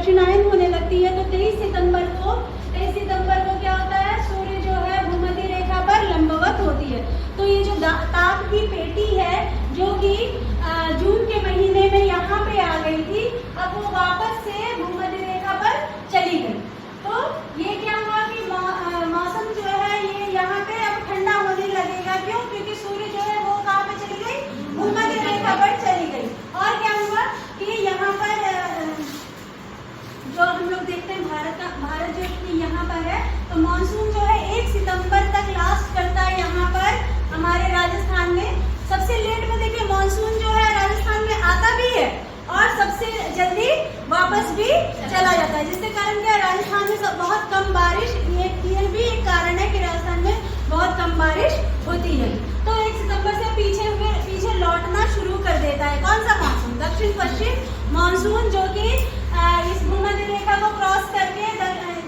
दक्षिणायन होने लगती है। तो 23 सितंबर को क्या होता है, सूर्य जो है भूमध्य रेखा पर लंबवत होती है। तो ये जो ताप की पेटी है जो कि जून के महीने में यहाँ पे आ गई थी, अब वो वापस से भूमध्य रेखा पर चली गई। तो ये क्या हुआ कि मौसम जो है ये यहाँ पे अब ठंडा होने लगेगा। क्यों? क्योंकि सूर्य जो है वो कहाँ पे चली गई, भूमध्य रेखा पर चली गई। और क्या हुआ कि यहाँ पर जो हम लोग देखते हैं भारत जो कि यहाँ पर है, तो मानसून जो है 1 सितंबर तक लास्ट करता है यहाँ पर हमारे राजस्थान में। सबसे लेट में देखिए मानसून जो है राजस्थान में आता भी है और सबसे जल्दी वापस भी चला जाता है, जिसके कारण क्या राजस्थान में बहुत कम बारिश, ये भी एक कारण है कि राजस्थान में बहुत कम बारिश होती है। तो 1 सितंबर से पीछे लौटना शुरू कर देता है कौन सा मानसून, दक्षिण पश्चिम मानसून, जो कि इस भूमध्य रेखा को क्रॉस करके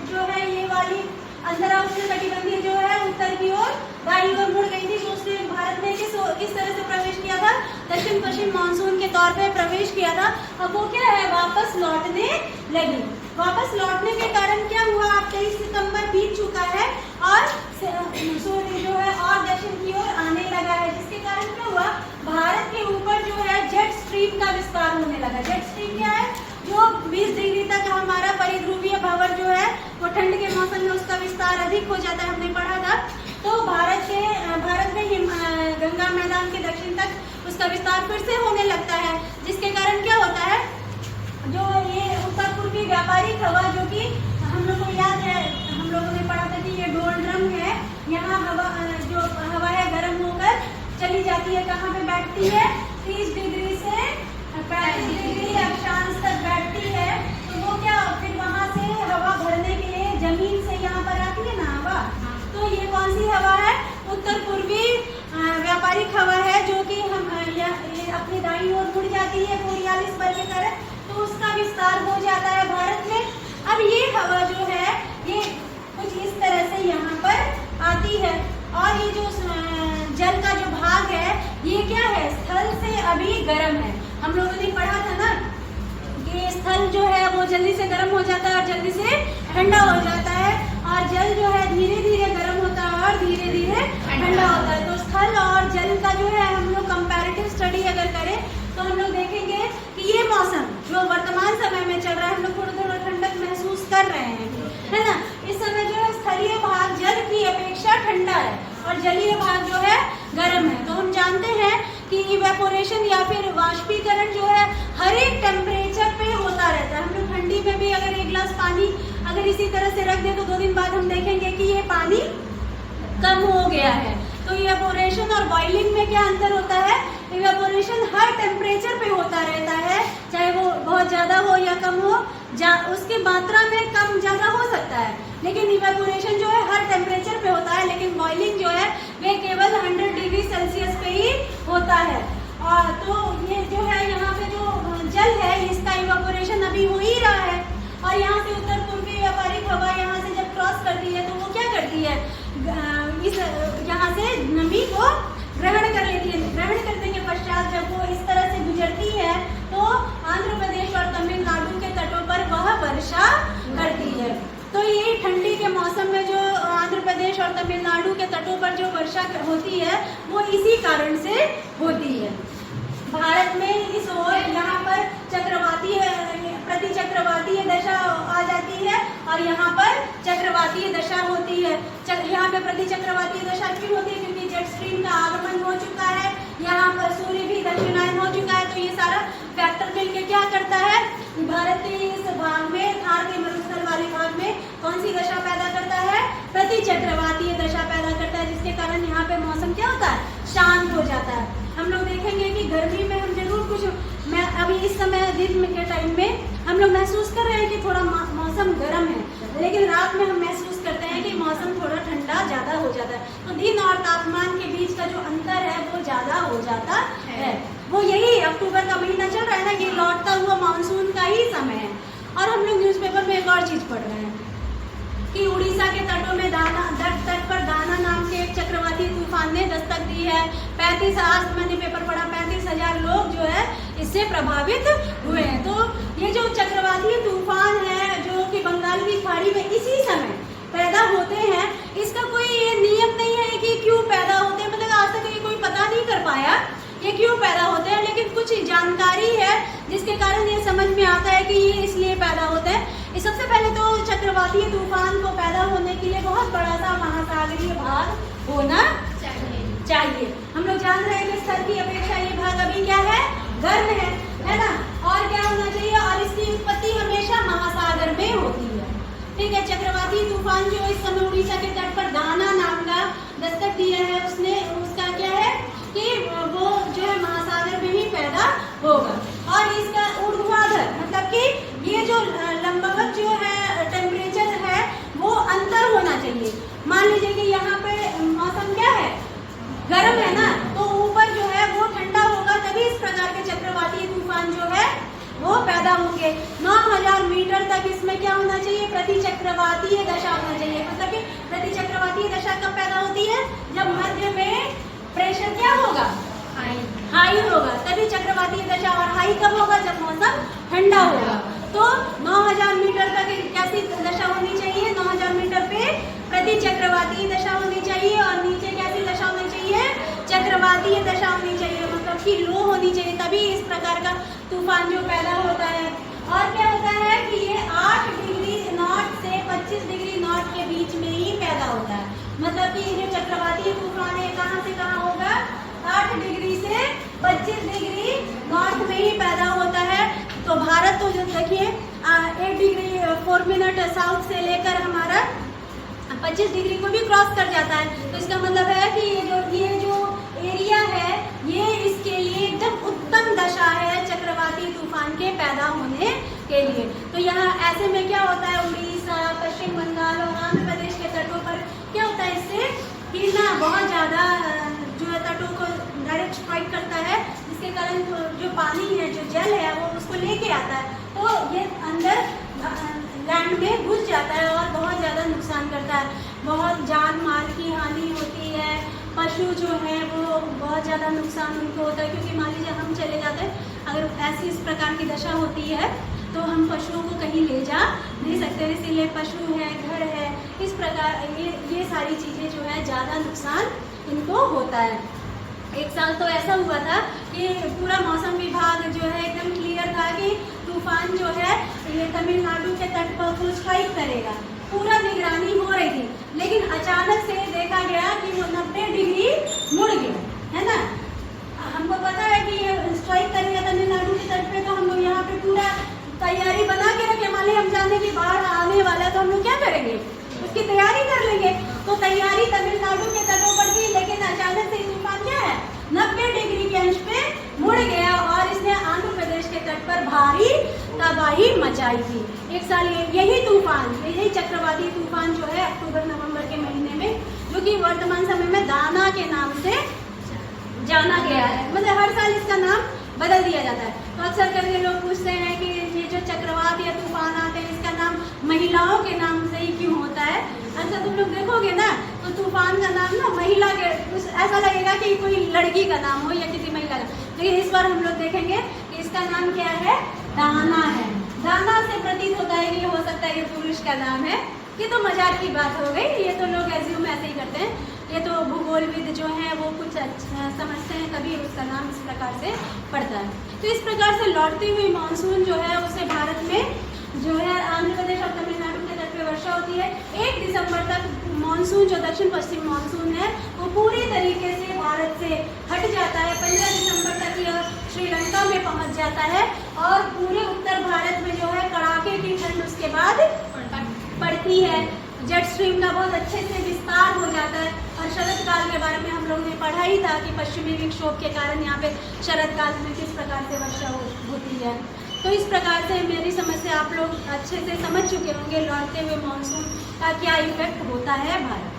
जो है ये वाली अंतरा उष्णकटिबंधीय जो है उत्तर की ओर दाईं ओर मुड़ गई थी। तो उसने भारत में किस तरह से प्रवेश किया था, दक्षिण पश्चिम मानसून के तौर पे प्रवेश किया था। अब वो क्या है, वापस लौटने लगी। वापस लौटने के कारण क्या हुआ, अब 23 सितंबर बीत चुका है और सूर्य जो है और दक्षिण की ओर आने लगा है, जिसके कारण क्या हुआ, भारत के ऊपर जो है जेट स्ट्रीम का विस्तार होने लगा। जेट स्ट्रीम क्या है, जो 20 डिग्री तक हमारा परिध्रुवीय भंवर जो है वो ठंड के मौसम में उसका विस्तार अधिक हो जाता है, हमने पढ़ा था। तो भारत में गंगा मैदान के दक्षिण तक उसका विस्तार फिर से होने लगता है, जिसके कारण क्या होता है, जो ये उत्तर पूर्वी व्यापारिक हवा जो कि हम लोग को याद है, हम लोगों ने पढ़ा था कि ये डोलड्रम है, यहाँ हवा है गर्म होकर चली जाती है, कहाँ पे बैठती है, 30 डिग्री से 35 डिग्री अक्षांश तक बैठती है। तो वो क्या फिर वहाँ से हवा भरने के लिए जमीन से यहाँ पर आती है ना हवा। तो ये कौन सी हवा है, उत्तर पूर्वी व्यापारिक हवा है, जो कि हम ये अपनी दाईं ओर मुड़ जाती है कोरियालिस बल के कारण, तो उसका विस्तार हो जाता है भारत में। अब ये हवा जो है ये कुछ इस तरह से यहाँ पर आती है और ये जो जल का जो भाग है ये क्या है, स्थल से अभी गर्म है। हम लोगों ने पढ़ा था ना कि स्थल जो है वो जल्दी से गर्म हो जाता है और जल्दी से ठंडा हो जाता है, और जल जो है धीरे धीरे गर्म होता है और धीरे धीरे ठंडा होता है। तो स्थल और जल का जो है हम लोग कंपैरेटिव स्टडी अगर करें तो हम लोग देखेंगे कि ये मौसम जो वर्तमान समय में चल रहा है, हम लोग थोड़ा थोड़ा ठंडक महसूस कर रहे हैं, है ना। इस समय जो है स्थलीय भाग जल की अपेक्षा ठंडा है और जलीय भाग जो है गर्म है। तो हम जानते हैं कि इवेपोरेशन या फिर वाष्पीकरण जो है हर एक टेम्परेचर पे होता रहता है। हम लोग ठंडी में भी अगर 1 गिलास पानी अगर इसी तरह से रख दे तो 2 दिन बाद हम देखेंगे कि ये पानी कम हो गया है। तो इवेपोरेशन और बॉइलिंग में क्या अंतर होता है, इवेपोरेशन हर टेम्परेचर पे होता रहता है, चाहे वो बहुत ज़्यादा हो या कम हो, उसकी मात्रा में कम ज़्यादा हो सकता है, लेकिन इवेपोरेशन जो है हर टेम्परेचर पे होता है। लेकिन बॉइलिंग जो है वे केवल 100 डिग्री सेल्सियस पे ही होता है। और तो ये जो है यहाँ पे जो जल है इसका इवेपोरेशन अभी हो ही रहा है, और यहाँ से उत्तर पूर्वी व्यापारिक हवा यहाँ से जब क्रॉस करती है तो वो क्या करती है, इस यहाँ से नमी को ग्रहण कर लेती है। ग्रहण करने के पश्चात जब वो इस तरह से गुजरती है तो आंध्र प्रदेश और तमिलनाडु के तटों पर वह वर्षा करती है। तो ये ठंडी के मौसम में जो आंध्र प्रदेश और तमिलनाडु के तटों पर जो वर्षा होती है वो इसी कारण से होती है। भारत में इस ओर यहाँ पर प्रतिचक्रवातीय दशा आ जाती है और यहाँ पर चक्रवातीय दशा होती है। यहाँ पे प्रतिचक्रवातीय दशा क्यों होती है, क्योंकि जेट स्ट्रीम का आगमन हो चुका है, यहाँ पर सूर्य भी दक्षिणायन हो चुका है। तो ये सारा फैक्टर मिलकर क्या करता है, भारत के इस भाग में, थार के मरुस्थल वाले भाग में कौन सी दशा पैदा करता है, प्रतिचक्रवातीय दशा पैदा करता है, जिसके कारण यहाँ पे मौसम क्या होता है, शांत हो जाता है। हम लोग देखेंगे कि गर्मी में हम जरूर मैं अभी इस समय दिन के टाइम में हम लोग महसूस कर रहे हैं कि थोड़ा मौसम गर्म है, लेकिन रात में हम महसूस करते हैं कि मौसम थोड़ा ठंडा ज़्यादा हो जाता है। तो दिन और तापमान के बीच का जो अंतर है वो ज़्यादा हो जाता है। वो यही अक्टूबर का महीना चल रहा है ना, ये लौटता हुआ मानसून का ही समय है। और हम लोग न्यूज़पेपर में एक और चीज़ पढ़ रहे हैं कि उड़ीसा के तटों में तट पर दाना नाम के एक चक्रवाती तूफान ने दस्तक दी है। 35 आज मैंने पेपर पढ़ा, 35,000 लोग जो है इससे प्रभावित हुए हैं। तो ये जो चक्रवातीय तूफान है जो कि बंगाल की खाड़ी में इसी समय पैदा होते हैं, इसका कोई ये नियम नहीं है कि क्यों पैदा होते हैं, मतलब आज तक ये कोई पता नहीं कर पाया ये क्यों पैदा होते हैं, लेकिन कुछ जानकारी है जिसके कारण ये समझ में आता है कि ये इसलिए पैदा होते हैं। सबसे पहले तो चक्रवातीय तूफान को पैदा होने के लिए बहुत बड़ा सा महासागरीय भाग होना चाहिए। हम लोग जान रहे हैं कि स्थल की अपेक्षा ये भाग अभी क्या है, गर्म है ना, और क्या होना चाहिए, और इसकी उत्पत्ति हमेशा महासागर में होती है। ठीक है, चक्रवातीय तूफान जो इस समय उड़ीसा के तट पर दाना नाम का दस्तक दिया है, उसने उसका क्या है कि वो जो है महासागर में ही पैदा होगा। और इसका ऊर्ध्वाधर मतलब कि ये जो लंबवत जो है टेम्परेचर है वो अंतर होना चाहिए। मान लीजिए कि यहाँ पे मौसम क्या है, गर्म है ना, तो ऊपर जो है वो ठंडा होगा, तभी इस प्रकार के चक्रवातीय तूफान जो है वो पैदा होंगे। 9000 मीटर तक इसमें क्या होना चाहिए, प्रति चक्रवातीय दशा होना चाहिए। मतलब कि प्रति चक्रवातीय दशा कब पैदा होती है, जब मध्य में प्रेशर क्या होगा, हाई होगा, तभी चक्रवातीय दशा। और हाई कब होगा, जब मौसम ठंडा होगा। तो 9000 मीटर तक कैसी दशा होनी चाहिए, 9000 मीटर पे प्रति चक्रवातीय दशा होनी चाहिए, और नीचे कैसी दशा होनी चाहिए, चक्रवातीय दशा होनी चाहिए, मतलब कि लो होनी चाहिए, तभी इस प्रकार का तूफान जो पैदा होता है। और क्या होता है कि ये 8 डिग्री नॉर्थ से 25 डिग्री नॉर्थ के बीच में ही पैदा होता है। मतलब कि ये चक्रवातीय तूफान है कहाँ से कहाँ होगा, 8 डिग्री से 25 डिग्री नॉर्थ में ही पैदा होता है। तो भारत तो जो देखिए 8 डिग्री 4 मिनट साउथ से लेकर हमारा 25 डिग्री को भी क्रॉस कर जाता है। तो इसका मतलब है कि ये जो एरिया है ये इसके लिए एकदम उत्तम दशा है चक्रवाती तूफान के पैदा होने के लिए। तो यहाँ ऐसे में क्या होता है, उड़ीसा, पश्चिम बंगाल और आंध्र प्रदेश के तटों पर क्या होता है, इससे हिलना बहुत ज़्यादा जो है तटों को डायरेक्ट स्ट्राइक करता है, जिसके कारण जो पानी है, जो जल है, वो उसको लेके आता है, तो ये अंदर लैंड में घुस जाता है और बहुत ज़्यादा नुकसान करता है। बहुत जान माल की हानि होती है, पशु जो है वो बहुत ज़्यादा नुकसान उनको होता है, क्योंकि मान लीजिए हम चले जाते हैं, अगर ऐसी इस प्रकार की दशा होती है तो हम पशुओं को कहीं ले जा नहीं सकते, इसीलिए पशु है, घर है, इस प्रकार ये सारी चीज़ें जो है ज़्यादा नुकसान इनको होता है। एक साल तो ऐसा हुआ था कि पूरा मौसम विभाग जो है एकदम क्लियर था कि तूफान जो है ये तमिलनाडु के तट पर को स्ट्राइक करेगा, पूरा निगरानी हो रही थी, लेकिन अचानक से देखा गया कि वो 90 डिग्री मुड़ गया, है ना। हमको पता है कि ये स्ट्राइक करेगा तमिलनाडु के तट पे, तो हम लोग यहाँ पे पूरा तैयारी बना के रखे, मान लीजिए हम जाने की बाढ़ आने वाला है तो हम लोग क्या करेंगे, उसकी तैयारी कर लेंगे। तो तैयारी तमिलनाडु के तटों पर थी, लेकिन अचानक से तूफान क्या है 90 डिग्री के अंश पे मुड़ गया और इसने आंध्र प्रदेश के तट पर भारी तबाही मचाई थी। एक साल यही तूफान, यही चक्रवाती तूफान जो है अक्टूबर नवंबर के महीने में, जो कि वर्तमान समय में दाना के नाम से जाना गया है, मतलब हर साल इसका नाम बदल दिया जाता है। तो अक्सर करके लोग पूछते हैं कि ये जो चक्रवात या तूफान आते हैं इसका नाम महिलाओं के नाम से ही क्यों होता है। अच्छा तुम लोग देखोगे ना तो तूफान का नाम ना महिला के, ऐसा लगेगा कि कोई लड़की का नाम हो या किसी महिला का, लेकिन इस बार हम लोग देखेंगे कि इसका नाम क्या है, दाना है। दाना से प्रतीत होता है कि हो सकता है ये पुरुष का नाम है। ये तो मजाक की बात हो गई, ये तो लोग एज्यूम ऐसे ही करते हैं, ये तो भूगोलविद जो है वो कुछ समझते हैं तभी उसका नाम इस प्रकार से पड़ता है। तो इस प्रकार से लौटती हुई मानसून जो है उससे भारत में जो है आंध्र प्रदेश और तमिलनाडु के तट पे वर्षा होती है। 1 दिसंबर तक मानसून जो दक्षिण पश्चिम मानसून है वो पूरी तरीके से भारत से हट जाता है। 15 दिसंबर तक यह श्रीलंका में पहुंच जाता है और पूरे उत्तर भारत में जो है कड़ाके की ठंड उसके बाद पड़ती है। जेट स्ट्रीम का बहुत अच्छे से विस्तार हो जाता है और शरद काल के बारे में हम लोगों ने पढ़ा ही था कि पश्चिमी विक्षोभ के कारण यहाँ पे शरद काल में किस प्रकार से वर्षा होती है। तो इस प्रकार से मेरी समझ से आप लोग अच्छे से समझ चुके होंगे लौटते हुए मानसून का क्या इफेक्ट होता है भारत।